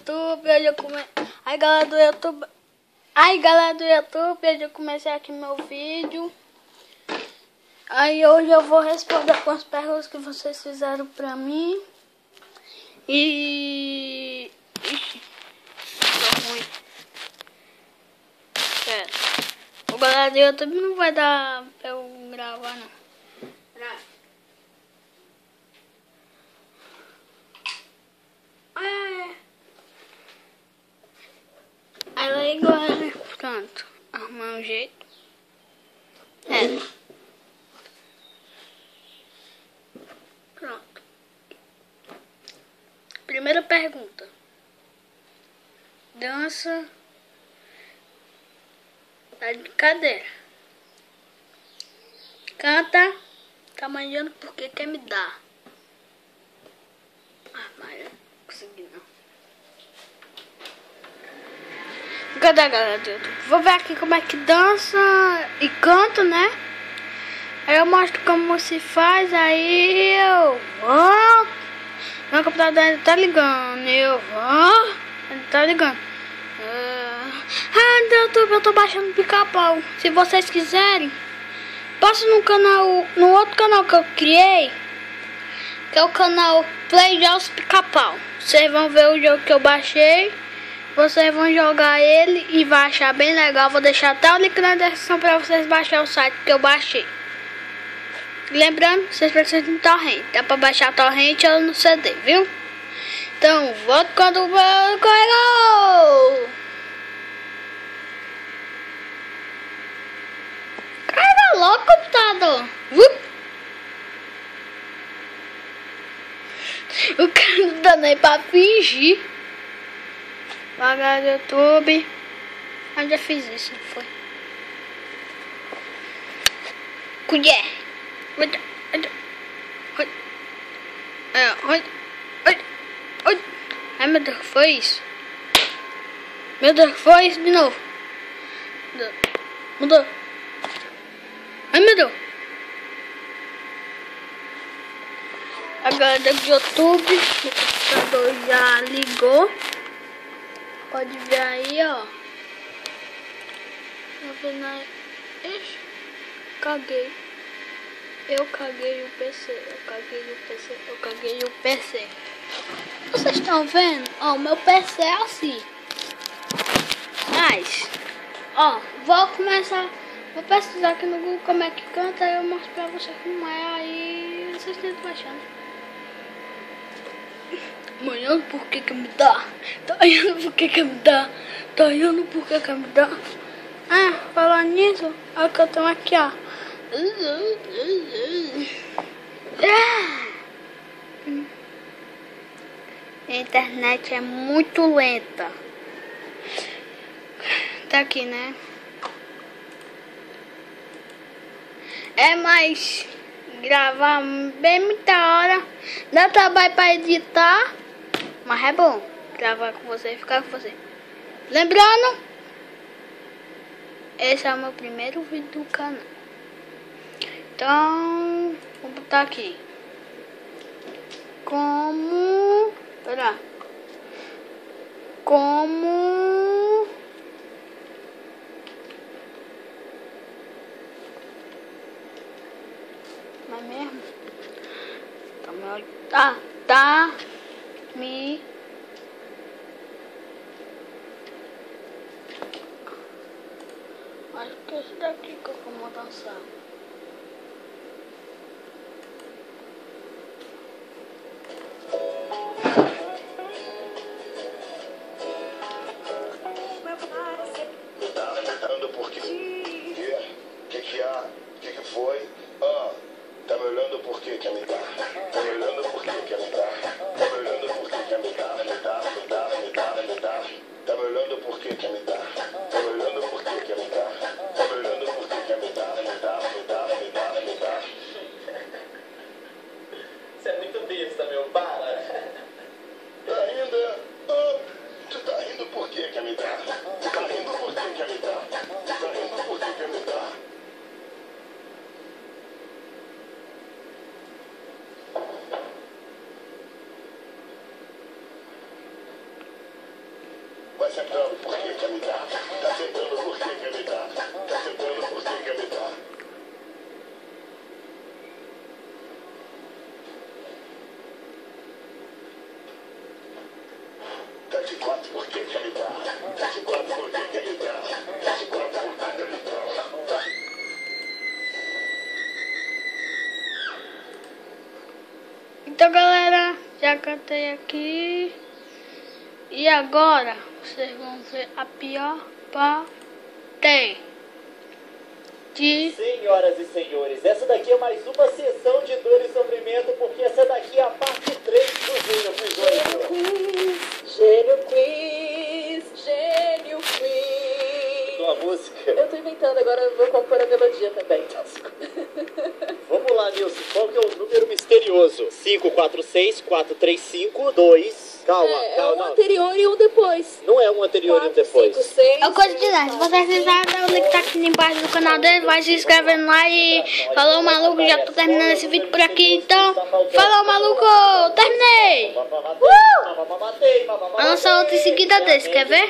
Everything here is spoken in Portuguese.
YouTube, hoje eu Aí galera do YouTube. Hoje eu comecei aqui meu vídeo. Aí hoje eu vou responder algumas perguntas que vocês fizeram pra mim. Ixi, tô ruim. Pera. O galera do YouTube não vai dar pra eu gravar não. Aí agora, pronto, arrumar um jeito. Pronto. Primeira pergunta. Dança tá de brincadeira. Canta, tá manjando porque quer me dar. Mas eu não consegui não. Cadê a galera do YouTube? Vou ver aqui como é que dança e canta, né? Aí eu mostro como se faz, aí eu volto. Meu computador ainda tá ligando, eu volto. Ainda tá ligando. Do YouTube eu tô baixando o Pica-Pau. Se vocês quiserem, passa no canal, no outro canal que eu criei, que é o canal Play Jogos Pica-Pau. Vocês vão ver o jogo que eu baixei. Vocês vão jogar ele e vai achar bem legal. Vou deixar até o link na descrição para vocês baixar o site que eu baixei. Lembrando, vocês precisam de torrent. Dá para baixar torrent ou no CD, viu? Então, volto quando o meu carregou. Carrega logo, computador. O cara não dá nem para fingir. Pagar do YouTube. Eu já fiz isso, não foi? Colher. Ai meu Deus, foi isso? Meu Deus, foi isso de novo? Mudou. Ai meu Deus. Agora do YouTube, o computador já ligou. Pode ver aí, ó. Tá vendo aí? Ixi, caguei. Eu caguei o PC. Eu caguei o PC. Vocês estão vendo? Ó, o meu PC é assim. Mas, ó, vou pesquisar aqui no Google como é que canta. Aí eu mostro pra vocês como é. Aí vocês tentam baixando. Manhã por que me dá? Tá olhando por que me dá? Tá olhando por que me dá? Falando nisso, olha o que eu tenho aqui, ó. A internet é muito lenta. Tá aqui, né? Mas gravar bem muita hora. Dá trabalho pra editar. Mas é bom gravar com você e ficar com você. Lembrando, esse é o meu primeiro vídeo do canal. Então, vou botar aqui. Como não é mesmo? Acho que é esse daqui que eu vou dançar. Por quê? Que foi? Tá me olhando por que quer me dar? Tá me olhando por que quer me dar? Tá me olhando por que quer me dar? Me dar. Tá me olhando por que quer me dar? Tá me olhando por que quer me dar? Tá me olhando por que quer me dar? Me dar. Você é muito besta, meu, para. Tá rindo, tu tá rindo por que quer me dar? Tá rindo por que quer me dar? Tá rindo por que quer me dar? sentando porque quer me dar. Tá sentando porque quer me dar. Tá sentando porque quer me dar. Tá de quatro porque quer me dar. Tá de quatro porque quer me dar. Tá de quatro porque quer me dar. Então, galera, já cantei aqui. E agora vocês vão ver a pior parte de... Senhoras e senhores, essa daqui é mais uma sessão de dor e sofrimento, porque essa daqui é a parte 3 do Gênio Quiz hoje. Gênio Quiz, Gênio Quiz. Uma música. Eu tô inventando, agora eu vou compor a melodia também. Vamos lá, Nilson, qual que é o número misterioso? 546-435-2. Calma, É calma, um não. anterior e um depois. Não é um anterior e um 4, depois. 5, 6. É o coisa de lá. Se vocês quiserem, o link tá aqui embaixo do canal dele. Vai se inscrevendo lá e... Falou, maluco, já tô terminando esse vídeo por aqui. Então, falou, maluco, terminei! Vou lançar outro em seguida desse, quer ver?